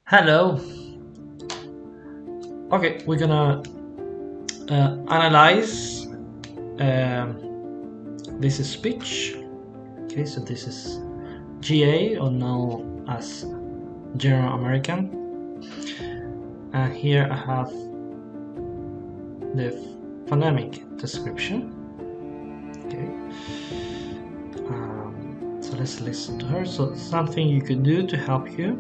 Hello. Okay, we're gonna analyze this speech. Okay, so this is GA, or known as General American, and here I have the phonemic description. Okay, so let's listen to her. So something you could do to help you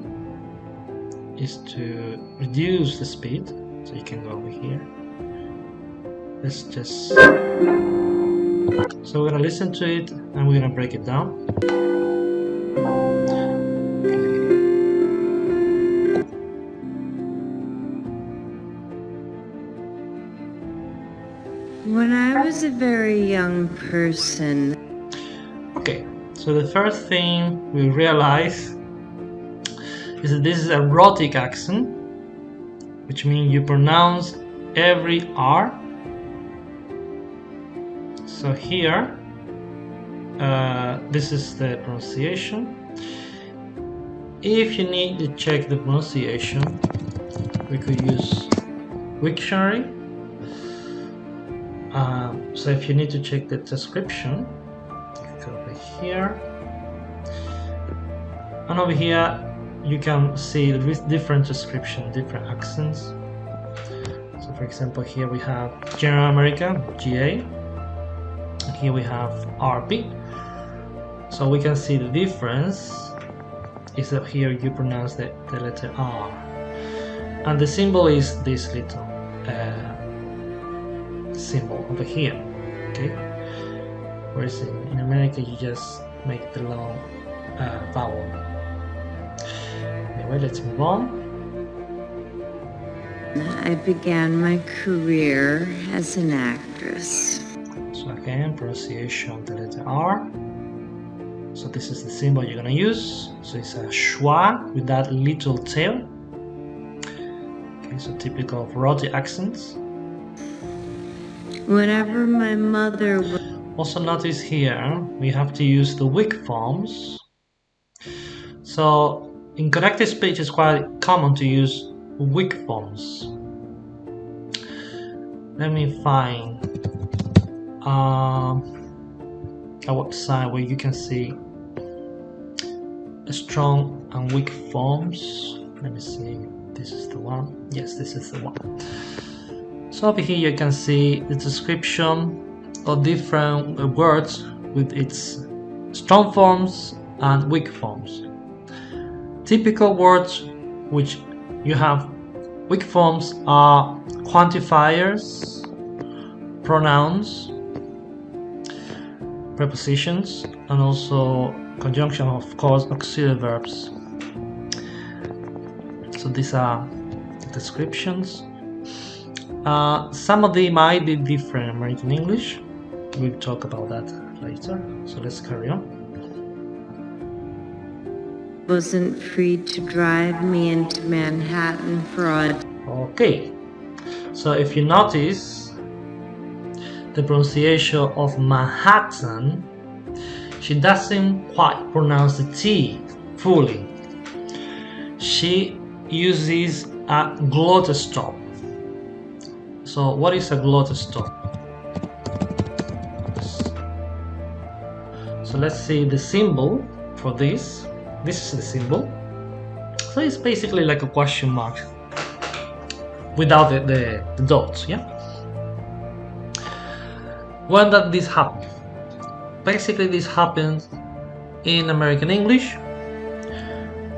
is to reduce the speed. So you can go over here. Let's just... So we're gonna listen to it and we're gonna break it down. When I was a very young person. Okay, so the first thing we realize is that this is a rhotic accent, which means you pronounce every R. So here, this is the pronunciation. If you need to check the pronunciation, we could use Wiktionary. So if you need to check the transcription, you go over here, and over here you can see the different transcription, different accents. So for example, here we have General American, GA, and here we have RP. So we can see the difference is that here you pronounce the letter R, and the symbol is this little symbol over here. Okay, whereas in America you just make the long vowel. Anyway, let's move on. I began my career as an actress. So again, pronunciation of the letter R. So this is the symbol you're gonna use. So it's a schwa with that little tail. Okay, so typical of rhotic accents. Whenever my mother would... Also notice here we have to use the weak forms. So in connected speech it's quite common to use weak forms. Let me find a website where you can see strong and weak forms. Let me see, this is the one. Yes, this is the one. So over here you can see the description of different words with its strong forms and weak forms. Typical words which you have weak forms are quantifiers, pronouns, prepositions, and also conjunction, of course, auxiliary verbs. So these are the descriptions. Some of them might be different in American English. We'll talk about that later. So let's carry on. wasn't free to drive me into Manhattan for a... Okay, so if you notice the pronunciation of Manhattan, she doesn't quite pronounce the T fully. She uses a glottal stop. So what is a glottal stop? So let's see the symbol for this. This is the symbol. So it's basically like a question mark without the dots, yeah? When does this happen? Basically this happens in American English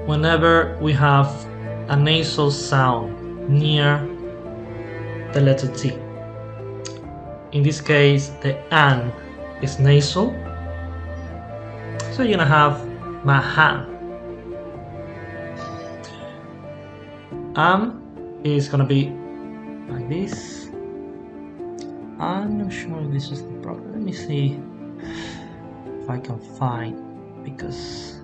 whenever we have a nasal sound near the letter T. In this case, the N is nasal. So you're gonna have Manhattan. Is gonna be like this. I'm not sure if this is the problem. Let me see if I can find, because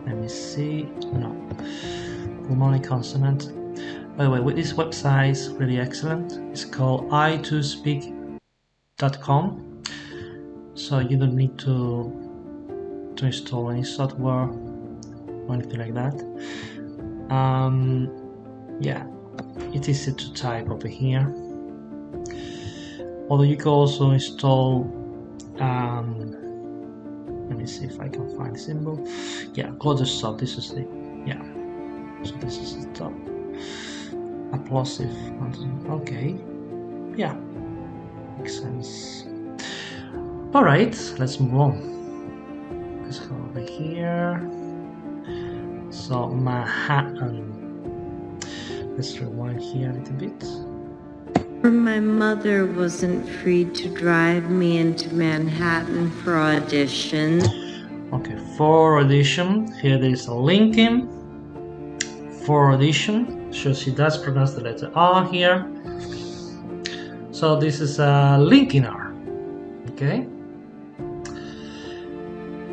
let me see. No, pulmonary consonant. By the way, with this website is really excellent. It's called i2speak.com. So you don't need to install any software. or anything like that. Yeah, it is easy to type over here. Although you can also install, let me see if I can find the symbol. Yeah, Glottal. This is the, yeah. So this is the top. Applosive. Okay. Yeah, makes sense. All right, let's move on. Let's go over here. So Manhattan. Let's rewind here a little bit. My mother wasn't free to drive me into Manhattan for audition. Okay, for audition, here there is a linking. For audition, so she does pronounce the letter R here. So this is a linking R. Okay.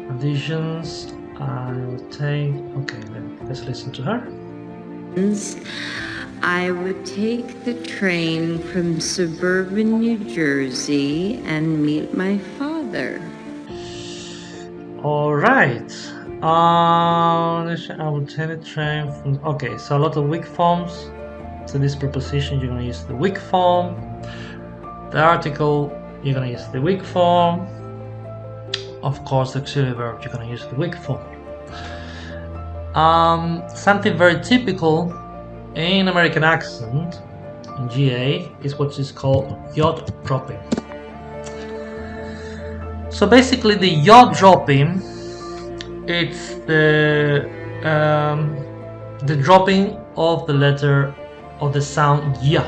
Auditions, I will take. Okay, let's listen to her. I would take the train from suburban New Jersey and meet my father. All right. I would take the train from. Okay, so a lot of weak forms. So this preposition, you're gonna use the weak form. The article, you're gonna use the weak form. Of course, the auxiliary verb, you're gonna use the weak form. Something very typical in American accent, in GA, is what is called yacht dropping. So basically, the yacht dropping, it's the dropping of the letter of the sound ya.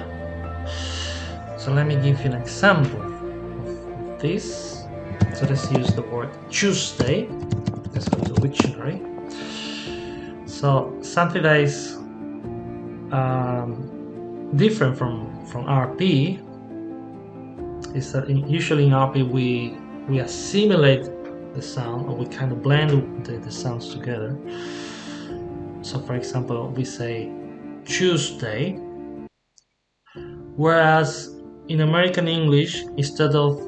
So let me give you an example of this. So let's use the word Tuesday. Let's go to the dictionary. So something that is different from RP is that usually in RP we assimilate the sound, or we kind of blend the sounds together. So for example, we say Tuesday, whereas in American English, instead of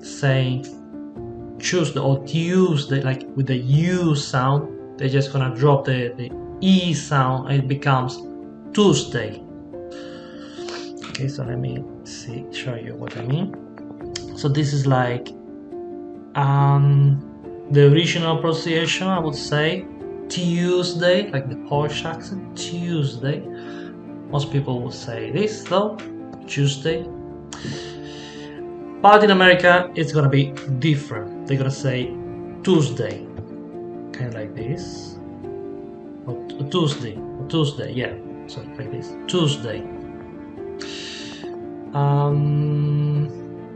saying Tuesday or Tuesday, like with the U sound, they're just gonna drop the E sound and it becomes Tuesday. Okay, so let me show you what I mean. So this is like the original pronunciation, I would say Tuesday, like the Polish accent, Tuesday. Most people will say this though, Tuesday. But in America, it's gonna be different. They're gonna say Tuesday, kind of like this, or Tuesday, yeah. So like this, Tuesday.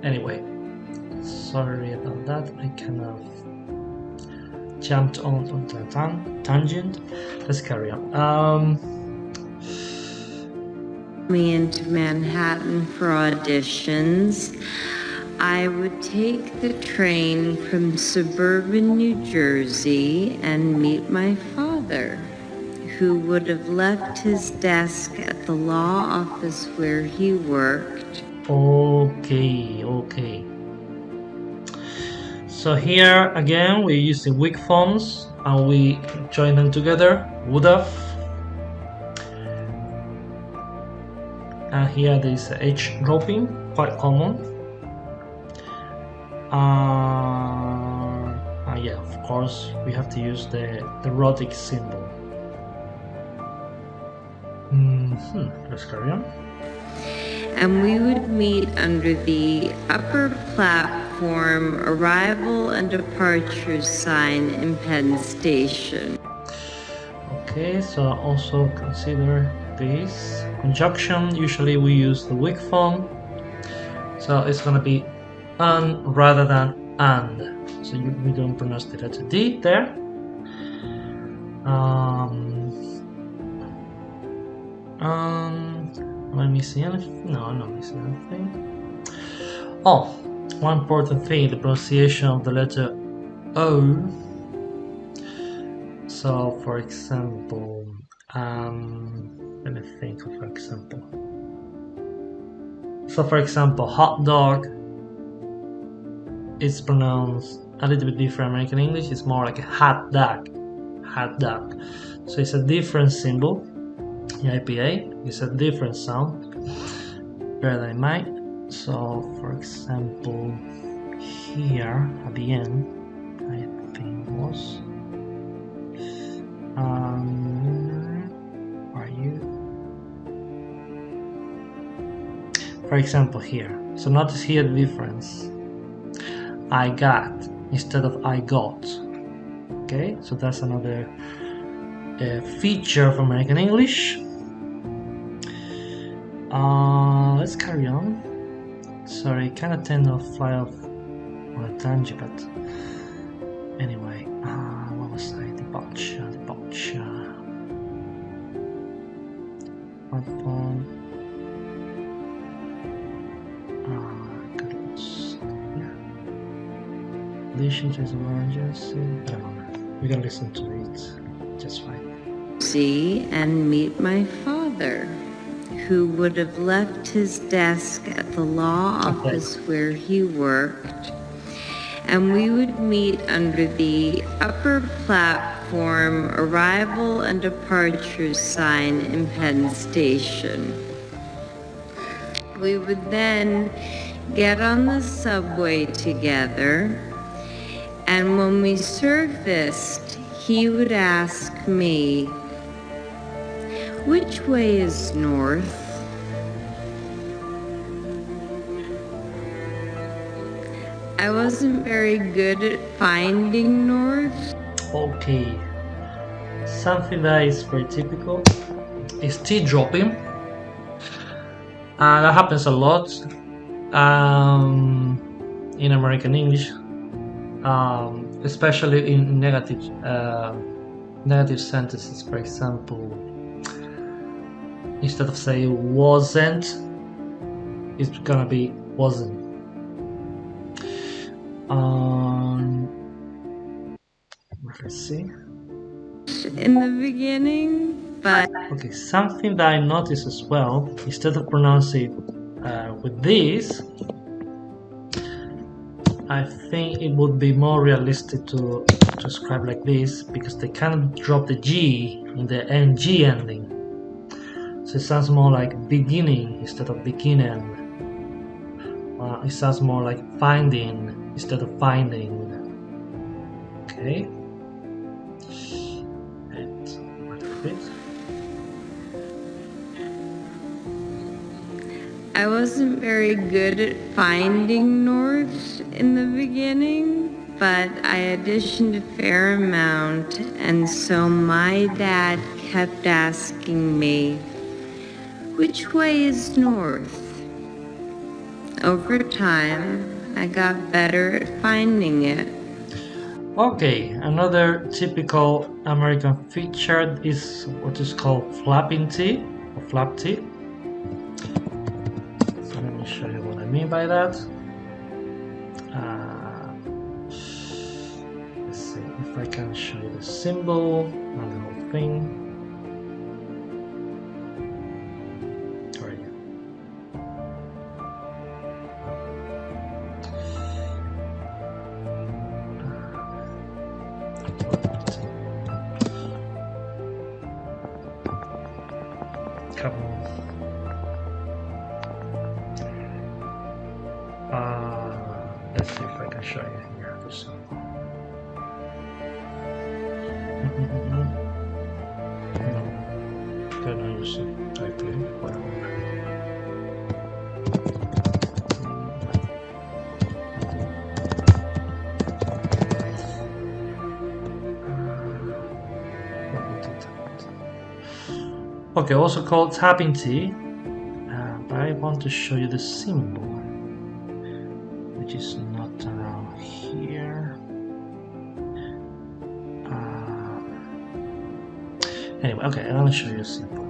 Anyway, sorry about that. I kind of jumped on the tangent. Let's carry on. Me into Manhattan for auditions. I would take the train from suburban New Jersey and meet my father, who would have left his desk at the law office where he worked. Okay. So here again we're using weak forms and we join them together. Would have. And here there is H dropping, quite common. Yeah, of course we have to use the rhotic symbol. Let's carry on. And we would meet under the upper platform arrival and departure sign in Penn Station. Okay, so also consider this. Conjunction, usually we use the weak form. So it's going to be an rather than and. So we don't pronounce the letter D there. Am I missing anything? No, I'm not missing anything. Oh, one important thing, the pronunciation of the letter O. So for example, let me think of an example. So for example, hot dog is pronounced a little bit different in American English. It's more like a hot dog. hot dog. So it's a different symbol. The IPA is a different sound, better than mine. So for example, here at the end, I think was are you? For example, here. So notice here the difference. I got instead of I got. Okay, so that's another feature of American English. Let's carry on. Sorry, kind of tend to fly off on a tangent, but anyway, what was I? The botch. Smartphone. Conditions is emergency. I don't know. We can listen to it just fine. See and meet my father, who would have left his desk at the law office where he worked, and we would meet under the upper platform arrival and departure sign in Penn Station. We would then get on the subway together, and when we surfaced, he would ask me, "Which way is north?" I wasn't very good at finding north. Okay, something that is very typical is T dropping, and that happens a lot in American English, especially in negative sentences. For example, instead of saying wasn't, it's gonna be wasn't. Let's see. In the beginning, but okay, something that I noticed as well, instead of pronouncing with this, I think it would be more realistic to describe like this, because they kind of drop the G in the NG ending. So it sounds more like beginning instead of beginning. It sounds more like finding instead of finding. Okay. And what of it? I wasn't very good at finding north in the beginning, but I auditioned a fair amount, and so my dad kept asking me, "Which way is north?" Over time, I got better at finding it. Okay, another typical American feature is what is called flapping T or flap T. So let me show you what I mean by that. Let's see if I can show you the symbol, not the whole thing. Come on. Let's see if I can show you here the symbol. No, can I use it? Type in whatever. Okay, also called tapping T, but I want to show you the symbol, which is not around here. Anyway, okay, I'll show you a symbol.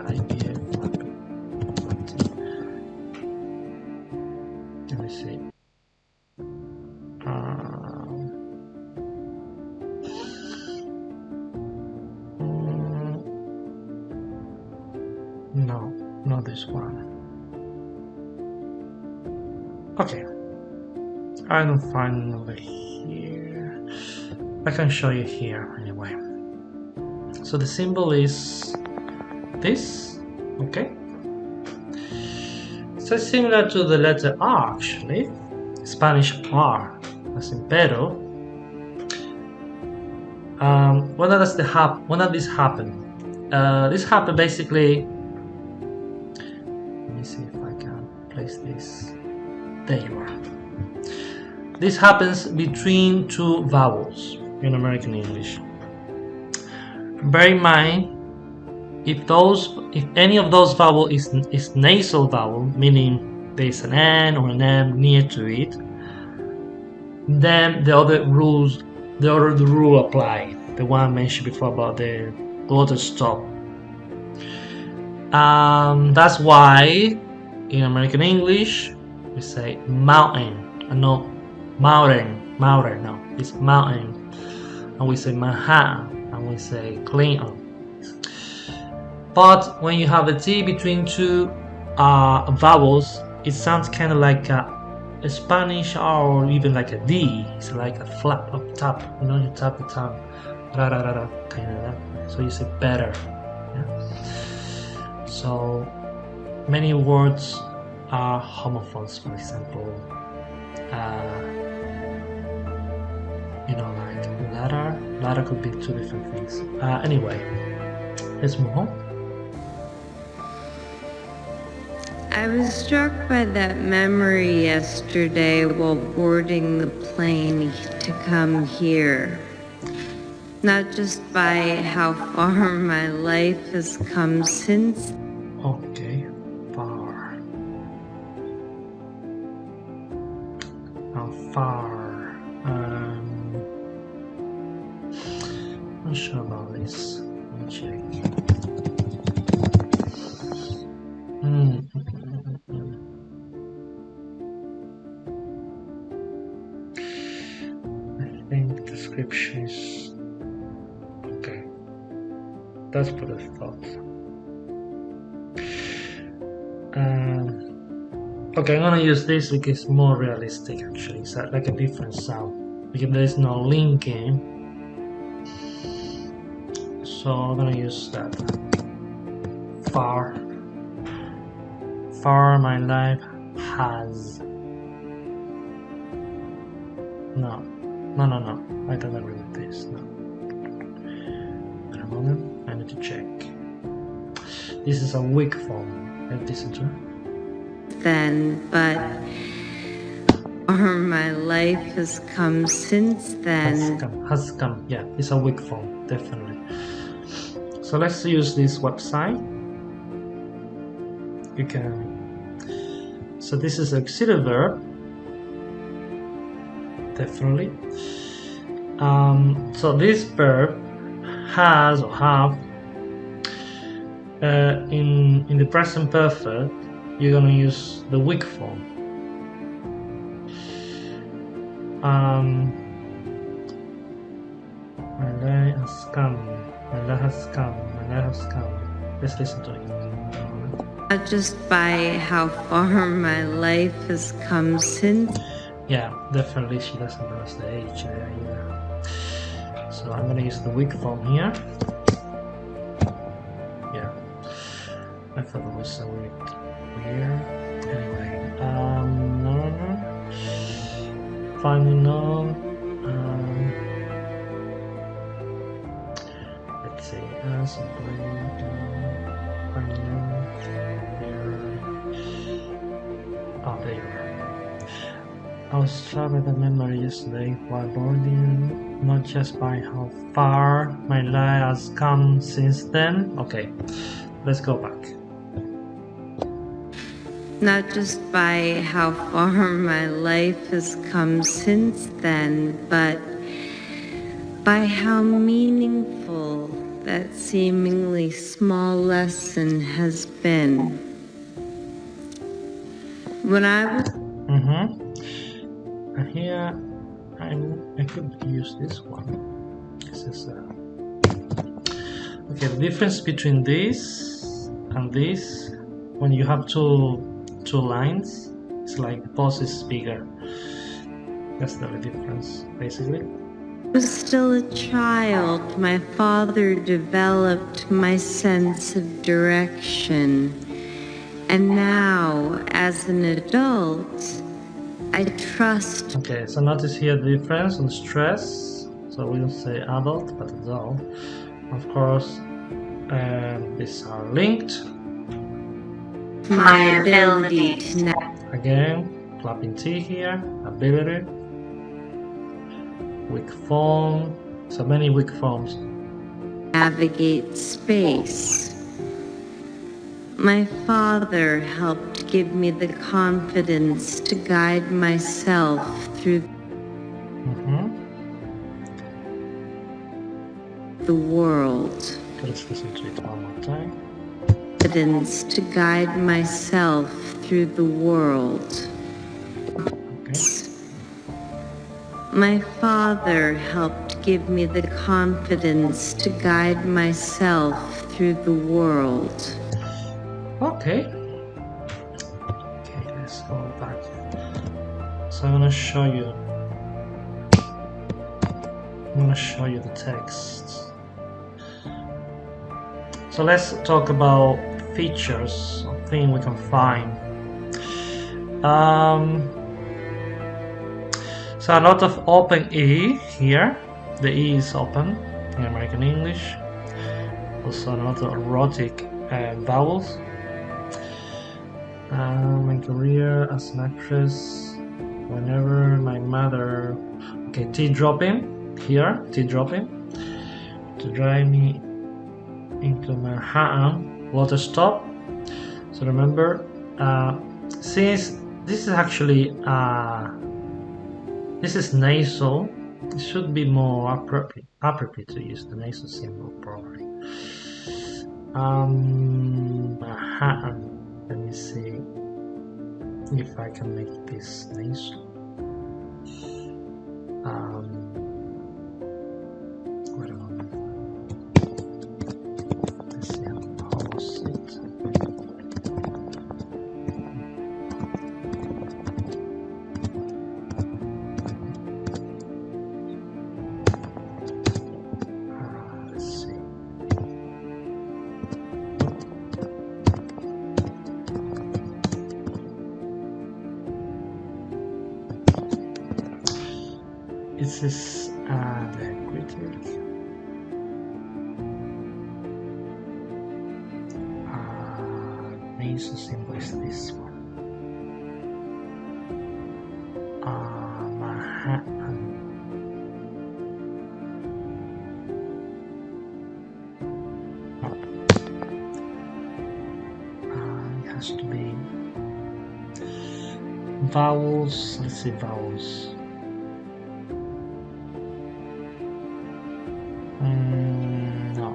IPA flap T. Let me see. No, not this one. Okay, I don't find it over here. I can show you here anyway. So the symbol is this, okay? So it's similar to the letter R actually, Spanish R, as in pero. When does this happen? This happened basically. Let me see if I can place this. There you are. This happens between two vowels in American English. Bear in mind, if any of those vowels is nasal vowel, meaning there's an N or an M near to it, then the other rule apply. The one I mentioned before about the glottal stop. That's why in American English we say mountain, and not mountain. No, it's mountain, and we say Manhattan, and we say Clinton. But when you have a T between two vowels, it sounds kind of like a Spanish R, or even like a D. It's like a flap up top, you tap the tongue, kind of that. So you say better. Yeah? So many words are homophones, for example. Like ladder. Ladder could be two different things. Anyway, let's move on. I was struck by that memory yesterday while boarding the plane to come here. Not just by how far my life has come since. Okay, far. How far? Not sure about this. Let me check. I think descriptions. Okay, that's what I thought. Okay, I'm gonna use this because it's more realistic actually. It's like a different sound because there is no linking. So I'm gonna use that. Far. Far my life has. No. I don't agree with this. No. Wait a moment. I need to check. This is a weak form. Let's listen to it. Then, but my life has come since then. Has come. Yeah, it's a weak form, definitely. So let's use this website. You can. So this is auxiliary verb. Definitely. So this verb has or have in the present perfect, you're gonna use the weak form. My life has come. My life has come. My life has come. Let's listen to it. Not just by how far my life has come since. Yeah, definitely she doesn't pronounce the H there either. So I'm gonna use the weak form here. Yeah, I thought it was so weird. Anyway, no. Finally, no. Let's see. There you are. I was struck by the memory yesterday while boarding, not just by how far my life has come since then. Okay, let's go back. Not just by how far my life has come since then, but by how meaningful that seemingly small lesson has been. When I was... And here, I could use this one. This is okay. The difference between this and this, when you have two lines, it's like the pause is bigger. That's the difference, basically. was still a child, my father developed my sense of direction. And now, as an adult, I trust. Okay, so notice here the difference on stress. So we don't say adult, but adult. Of course, these are linked. My ability to Again, clapping T here, ability. Weak form, so many weak forms. navigate space. My father helped give me the confidence to guide myself through the world. Let's listen to it one more time. Confidence to guide myself through the world. Okay. My father helped give me the confidence to guide myself through the world. Okay. Okay, let's go back. So I'm gonna show you the text. So let's talk about features of things we can find. So a lot of open E here. The E is open in American English. Also a lot of erotic vowels. My career as an actress. Whenever my mother, okay, T dropping here, T dropping to drive me into Manhattan. Water stop. So remember, since this is actually this is nasal, it should be more appropriate to use the nasal symbol probably. Manhattan. Let me see if I can make this nasal. Wait a moment. Let's see how was it. Let's see. This is the critic. Nasal symbol is this one. Manhattan. It has to be vowels. Let's see vowels. No.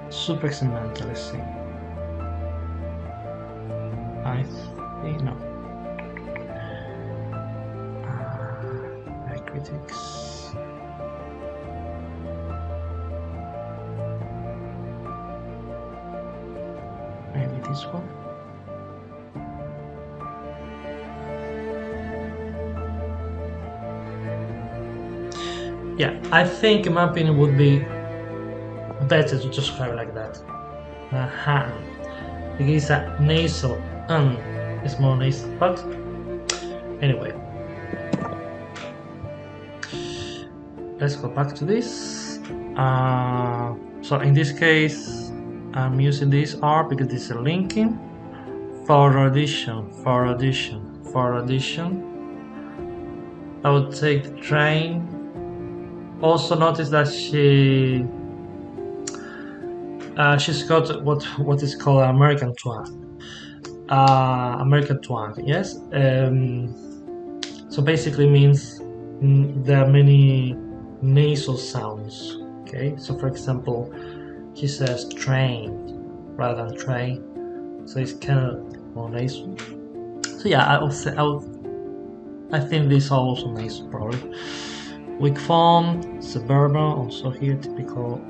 Supraxenmental, let's see. I think no. Critics. Maybe this one. Yeah, I think in my opinion would be better to describe it like that. Manhattan. Because it's a nasal, it's more nasal, but anyway. Let's go back to this. So in this case, I'm using this R because this is a linking. For audition. I would take the train. Also notice that she's got what is called American twang. Yes. So basically means there are many nasal sounds. Okay. So for example, she says train rather than train. So it's kind of more nasal. So yeah, I think these are also nasal probably. Weak form, suburban, also here typical.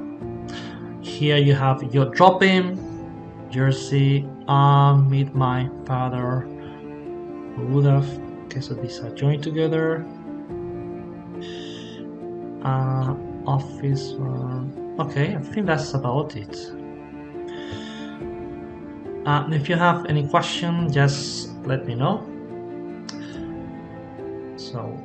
Here you have your drop-in, Jersey, meet my father. would have. Okay, so these are joined together. Office one. Okay, I think that's about it. If you have any question, just let me know. So